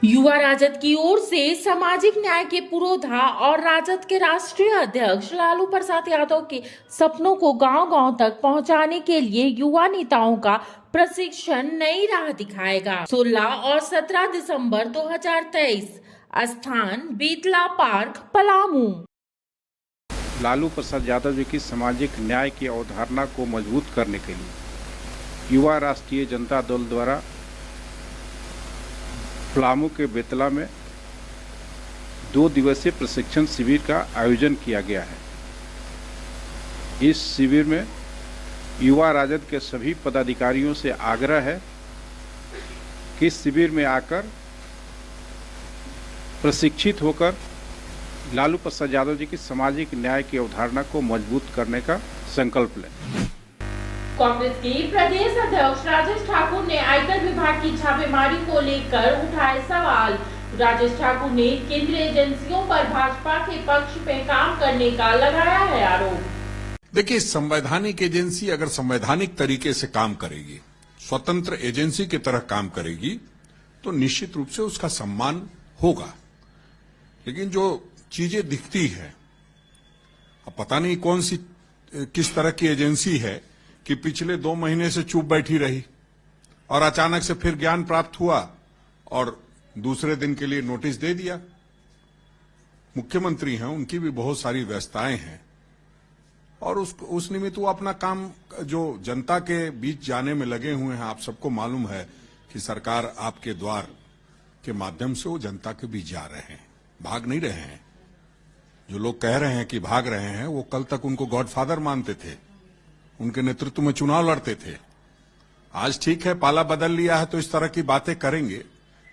युवा राजद की ओर से सामाजिक न्याय के पुरोधा और राजद के राष्ट्रीय अध्यक्ष लालू प्रसाद यादव के सपनों को गांव-गांव तक पहुंचाने के लिए युवा नेताओं का प्रशिक्षण नई राह दिखाएगा। 16 और 17 दिसंबर 2023, स्थान बेतला पार्क, पलामू। लालू प्रसाद यादव जी की सामाजिक न्याय की अवधारणा को मजबूत करने के लिए युवा राष्ट्रीय जनता दल द्वारा पलामू के बेतला में 2 दिवसीय प्रशिक्षण शिविर का आयोजन किया गया है। इस शिविर में युवा राजद के सभी पदाधिकारियों से आग्रह है कि इस शिविर में आकर प्रशिक्षित होकर लालू प्रसाद यादव जी की सामाजिक न्याय की अवधारणा को मजबूत करने का संकल्प लें। कांग्रेस के प्रदेश अध्यक्ष राजेश ठाकुर ने आयकर विभाग की छापेमारी को लेकर उठाए सवाल। राजेश ठाकुर ने केंद्रीय एजेंसियों पर भाजपा के पक्ष में काम करने का लगाया है आरोप। देखिए, संवैधानिक एजेंसी अगर संवैधानिक तरीके से काम करेगी, स्वतंत्र एजेंसी की तरह काम करेगी, तो निश्चित रूप से उसका सम्मान होगा। लेकिन जो चीजें दिखती है, अब पता नहीं कौन सी किस तरह की एजेंसी है कि पिछले 2 महीने से चुप बैठी रही और अचानक से फिर ज्ञान प्राप्त हुआ और दूसरे दिन के लिए नोटिस दे दिया। मुख्यमंत्री हैं, उनकी भी बहुत सारी व्यस्तताएं हैं और उस निमित्त वो अपना काम जो जनता के बीच जाने में लगे हुए हैं। आप सबको मालूम है कि सरकार आपके द्वार के माध्यम से वो जनता के बीच जा रहे हैं, भाग नहीं रहे हैं। जो लोग कह रहे हैं कि भाग रहे हैं, वो कल तक उनको गॉडफादर मानते थे, उनके नेतृत्व में चुनाव लड़ते थे। आज ठीक है, पाला बदल लिया है तो इस तरह की बातें करेंगे,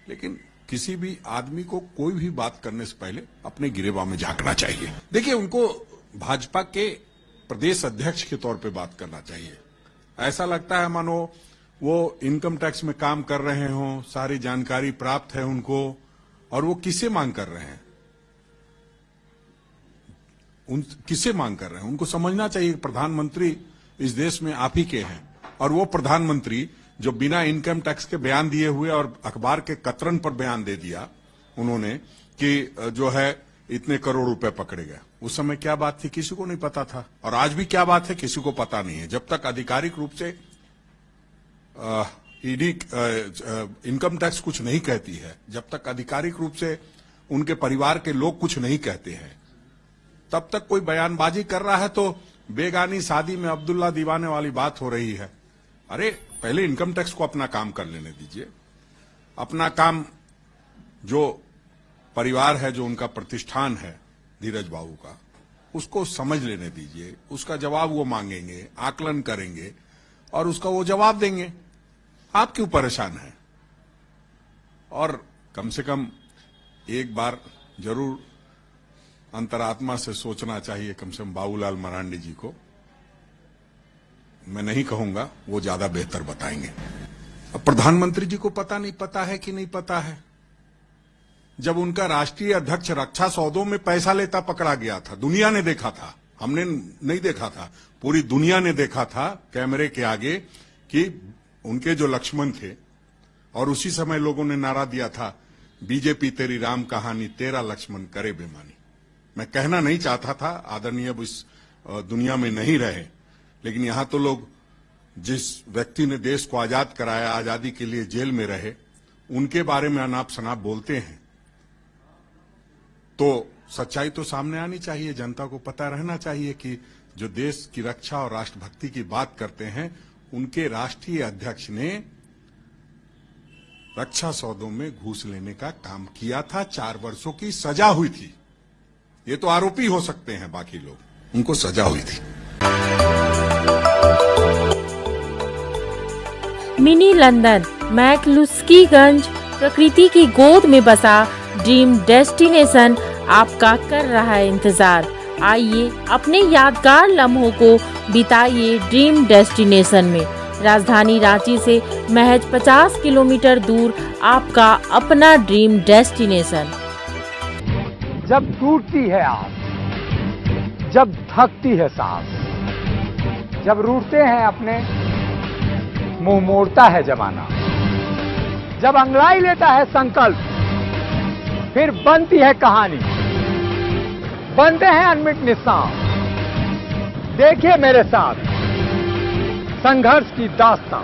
लेकिन किसी भी आदमी को कोई भी बात करने से पहले अपने गिरेबा में झांकना चाहिए। देखिए, उनको भाजपा के प्रदेश अध्यक्ष के तौर पे बात करना चाहिए। ऐसा लगता है मानो वो इनकम टैक्स में काम कर रहे हों, सारी जानकारी प्राप्त है उनको, और वो किसे मांग कर रहे हैं, किसे मांग कर रहे हैं। उनको समझना चाहिए प्रधानमंत्री इस देश में आप ही के हैं, और वो प्रधानमंत्री जो बिना इनकम टैक्स के बयान दिए हुए और अखबार के कतरन पर बयान दे दिया उन्होंने कि जो है इतने करोड़ रुपए पकड़े गए। उस समय क्या बात थी, किसी को नहीं पता था, और आज भी क्या बात है किसी को पता नहीं है। जब तक आधिकारिक रूप से ईडी इनकम टैक्स कुछ नहीं कहती है, जब तक आधिकारिक रूप से उनके परिवार के लोग कुछ नहीं कहते हैं, तब तक कोई बयानबाजी कर रहा है तो बेगानी शादी में अब्दुल्ला दीवाने वाली बात हो रही है। अरे, पहले इनकम टैक्स को अपना काम कर लेने दीजिए। अपना काम, जो परिवार है, जो उनका प्रतिष्ठान है धीरज बाबू का, उसको समझ लेने दीजिए। उसका जवाब वो मांगेंगे, आकलन करेंगे और उसका वो जवाब देंगे। आप क्यों परेशान हैं? और कम से कम एक बार जरूर अंतरात्मा से सोचना चाहिए, कम से कम बाबूलाल मरांडी जी को। मैं नहीं कहूंगा, वो ज्यादा बेहतर बताएंगे। अब प्रधानमंत्री जी को पता नहीं पता है कि नहीं पता है। जब उनका राष्ट्रीय अध्यक्ष रक्षा सौदों में पैसा लेता पकड़ा गया था, दुनिया ने देखा था, हमने नहीं देखा था, पूरी दुनिया ने देखा था कैमरे के आगे कि उनके जो लक्ष्मण थे, और उसी समय लोगों ने नारा दिया था, बीजेपी तेरी राम कहानी, तेरा लक्ष्मण करे बेमानी। मैं कहना नहीं चाहता था, आदरणीय अब इस दुनिया में नहीं रहे, लेकिन यहां तो लोग, जिस व्यक्ति ने देश को आजाद कराया, आजादी के लिए जेल में रहे, उनके बारे में अनाप शनाप बोलते हैं, तो सच्चाई तो सामने आनी चाहिए। जनता को पता रहना चाहिए कि जो देश की रक्षा और राष्ट्रभक्ति की बात करते हैं, उनके राष्ट्रीय अध्यक्ष ने रक्षा सौदों में घूस लेने का काम किया था। 4 वर्षों की सजा हुई थी। ये तो आरोपी हो सकते हैं, बाकी लोग, उनको सजा हुई थी। मिनी लंदन, मैक्लुस्कीगंज, प्रकृति की गोद में बसा ड्रीम डेस्टिनेशन आपका कर रहा है इंतजार। आइए अपने यादगार लम्हों को बिताइए ड्रीम डेस्टिनेशन में। राजधानी रांची से महज 50 किलोमीटर दूर आपका अपना ड्रीम डेस्टिनेशन। जब टूटती है आस, जब थकती है सांस, जब रूठते हैं अपने, मुंह मोड़ता है जमाना, जब अंगड़ाई लेता है संकल्प, फिर बनती है कहानी, बनते हैं अनमिट निशान। देखिए मेरे साथ संघर्ष की दास्तां।